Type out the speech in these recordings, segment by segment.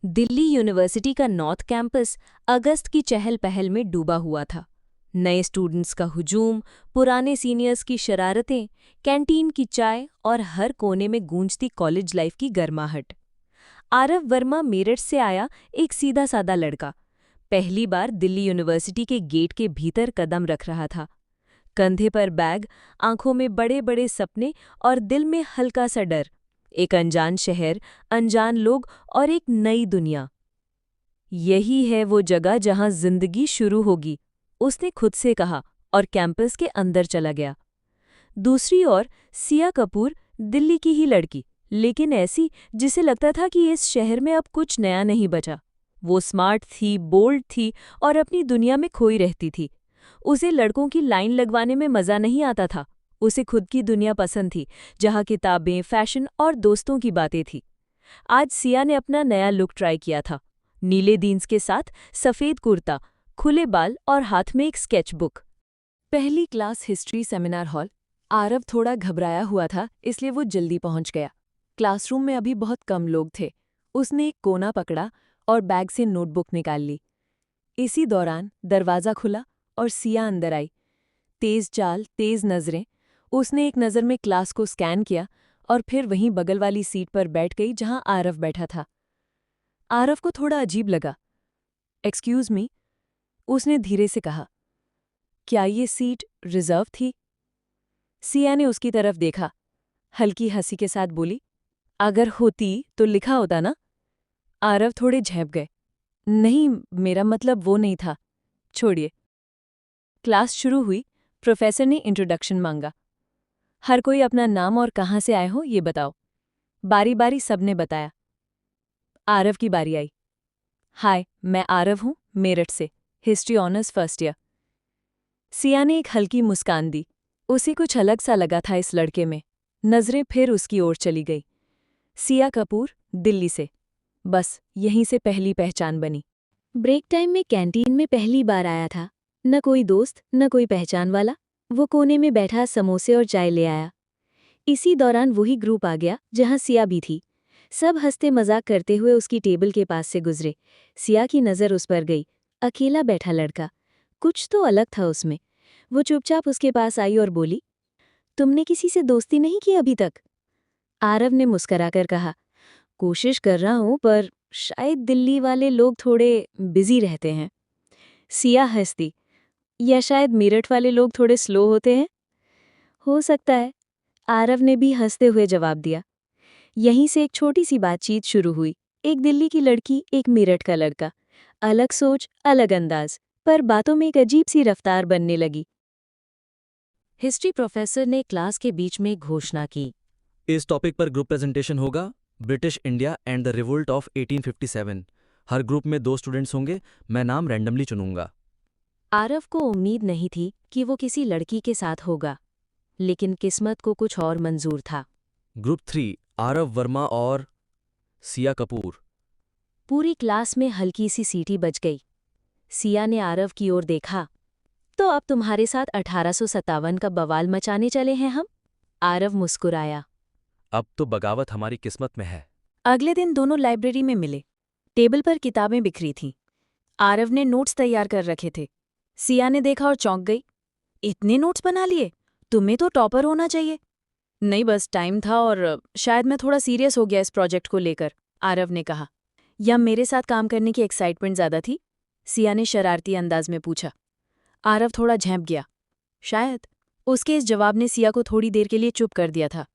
Delhi university का north campus अगस्त की चहल पहल में डूबा हुआ था। नए स्टूडेंट्स का हुजूम, पुराने सीनियर्स की शरारतें, कैंटीन की चाय और हर कोने में गूंजती कॉलेज लाइफ की गर्माहट। आरव वर्मा मेरठ से आया, एक सीधा सादा लड़का। पहली बार दिल्ली यूनिवर्सिटी के गेट के भीतर कदम रख रहा था। कंधे पर बैग, आंखों में बड़े बड़े सपने और दिल में हल्का सा डर। एक अनजान शहर, अनजान लोग और एक नई दुनिया। यही है वो जगह जहां जिंदगी शुरू होगी, उसने खुद से कहा और कैंपस के अंदर चला गया। दूसरी ओर सिया कपूर, दिल्ली की ही लड़की, लेकिन ऐसी जिसे लगता था कि इस शहर में अब कुछ नया नहीं बचा। वो स्मार्ट थी, बोल्ड थी और अपनी दुनिया में खोई रहती थी। उसे लड़कों की लाइन लगवाने में मजा नहीं आता था। उसे खुद की दुनिया पसंद थी, जहाँ किताबें, फैशन और दोस्तों की बातें थी। आज सिया ने अपना नया लुक ट्राई किया था। नीले जीन्स के साथ सफ़ेद कुर्ता, खुले बाल और हाथ में एक स्केच बुक। पहली class history seminar hall. Aarav थोड़ा घबराया हुआ था, इसलिए वो जल्दी पहुंच गया। क्लासरूम में अभी बहुत कम लोग थे। उसने एक कोना पकड़ा और बैग से नोटबुक निकाल ली। इसी दौरान दरवाज़ा खुला और सिया अंदर आई। तेज चाल, तेज नज़रें। उसने एक नज़र में क्लास को स्कैन किया और फिर वहीं बगल वाली सीट पर बैठ गई जहां आरव बैठा था। आरव को थोड़ा अजीब लगा। एक्सक्यूज़ मी, उसने धीरे से कहा। क्या ये सीट रिजर्व थी? सिया ने उसकी तरफ देखा, हल्की हंसी के साथ बोली, अगर होती तो लिखा होता ना। आरव थोड़े झेप गए। नहीं, मेरा मतलब वो नहीं था। छोड़िए। क्लास शुरू हुई। प्रोफेसर ने इंट्रोडक्शन मांगा। हर कोई अपना नाम और कहाँ से आए हो ये बताओ। बारी बारी सबने बताया। आरव की बारी आई। हाय, मैं आरव हूँ, मेरठ से, history honours first year. Siya ने एक हल्की मुस्कान दी। उसे कुछ अलग सा लगा था इस लड़के में। नजरें फिर उसकी ओर चली गई। सिया कपूर, दिल्ली से। बस यहीं से पहली पहचान बनी। ब्रेक टाइम में कैंटीन में पहली बार आया था। न कोई दोस्त, न कोई पहचान वाला। वो कोने में बैठा समोसे और चाय ले आया। इसी दौरान वही ग्रुप आ गया जहां सिया भी थी। सब हंसते मजाक करते हुए उसकी टेबल के पास से गुजरे। सिया की नज़र उस पर गई। अकेला बैठा लड़का, कुछ तो अलग था उसमें। वो चुपचाप उसके पास आई और बोली, तुमने किसी से दोस्ती नहीं की अभी तक? आरव ने मुस्कराकर कहा, कोशिश कर रहा हूं, पर शायद दिल्ली वाले लोग थोड़े बिजी रहते हैं। सिया हंसती, या शायद मेरठ वाले लोग थोड़े स्लो होते हैं। हो सकता है, आरव ने भी हंसते हुए जवाब दिया। यहीं से एक छोटी सी बातचीत शुरू हुई। एक दिल्ली की लड़की, एक मेरठ का लड़का। अलग सोच, अलग अंदाज, पर बातों में एक अजीब सी रफ्तार बनने लगी। हिस्ट्री प्रोफेसर ने क्लास के बीच में घोषणा की। इस टॉपिक पर ग्रुप प्रेजेंटेशन होगा, British India and the revolt of 1857। Her group में 2 स्टूडेंट्स होंगे। मैं नाम रैंडमली चुनूंगा। आरव को उम्मीद नहीं थी कि वो किसी लड़की के साथ होगा, लेकिन किस्मत को कुछ और मंजूर था। ग्रुप 3, आरव वर्मा और सिया कपूर। पूरी क्लास में हल्की सी सीटी बज गई। सिया ने आरव की ओर देखा। तो अब तुम्हारे साथ 1857 का बवाल मचाने चले हैं हम? आरव मुस्कुराया। अब तो बगावत हमारी किस्मत में है। अगले दिन दोनों लाइब्रेरी में मिले। टेबल पर किताबें बिखरी थीं। आरव ने नोट्स तैयार कर रखे थे। सिया ने देखा और चौंक गई। इतने नोट्स बना लिए? तुम्हें तो टॉपर होना चाहिए। नहीं, बस टाइम था और शायद मैं थोड़ा सीरियस हो गया इस प्रोजेक्ट को लेकर, आरव ने कहा। या मेरे साथ काम करने की एक्साइटमेंट ज़्यादा थी? सिया ने शरारती अंदाज में पूछा। आरव थोड़ा झेंप गया। शायद। उसके इस जवाब ने सिया को थोड़ी देर के लिए चुप कर दिया था।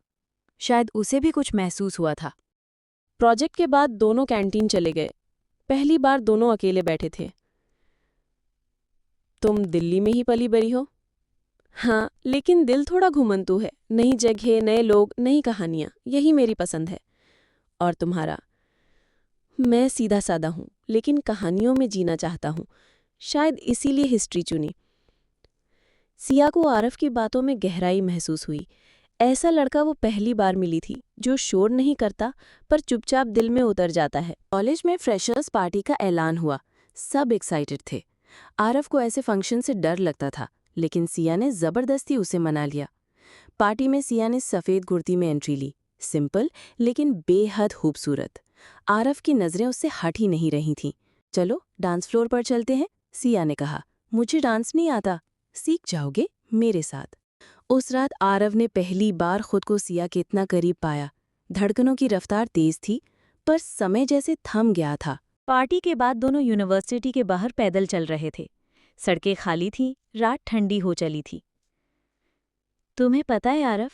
शायद उसे भी कुछ महसूस हुआ था। प्रोजेक्ट के बाद दोनों कैंटीन चले गए। पहली बार दोनों अकेले बैठे थे। तुम दिल्ली में ही पली बड़ी हो? हाँ, लेकिन दिल थोड़ा घुमंतू है। नई जगह, नए लोग, नई कहानियाँ, यही मेरी पसंद है। और तुम्हारा? मैं सीधा सादा हूँ, लेकिन कहानियों में जीना चाहता हूँ। शायद इसीलिए हिस्ट्री चुनी। सिया को आरव की बातों में गहराई महसूस हुई। ऐसा लड़का वो पहली बार मिली थी, जो शोर नहीं करता पर चुपचाप दिल में उतर जाता है। कॉलेज में फ्रेशर्स पार्टी का ऐलान हुआ। सब एक्साइटेड थे। आरव को ऐसे फंक्शन से डर लगता था, लेकिन सिया ने जबरदस्ती उसे मना लिया। पार्टी में सिया ने सफ़ेद कुर्ती में एंट्री ली। सिंपल लेकिन बेहद खूबसूरत। आरव की नज़रें उससे हट ही नहीं रही थीं। चलो डांस फ्लोर पर चलते हैं, सिया ने कहा। मुझे डांस नहीं आता, सीख जाओगे मेरे साथ। उस रात आरव ने पहली बार खुद को सिया के इतना करीब पाया। धड़कनों की रफ्तार तेज थी, पर समय जैसे थम गया था। पार्टी के बाद दोनों यूनिवर्सिटी के बाहर पैदल चल रहे थे। सड़कें खाली थीं, रात ठंडी हो चली थी। तुम्हें पता है आरव,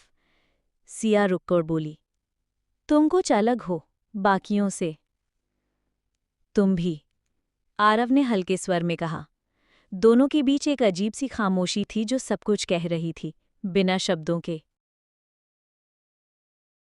सिया रुककर बोली, तुम कुछ अलग हो बाकियों से। तुम भी, आरव ने हल्के स्वर में कहा। दोनों के बीच एक अजीब सी खामोशी थी जो सब कुछ कह रही थी, बिना शब्दों के।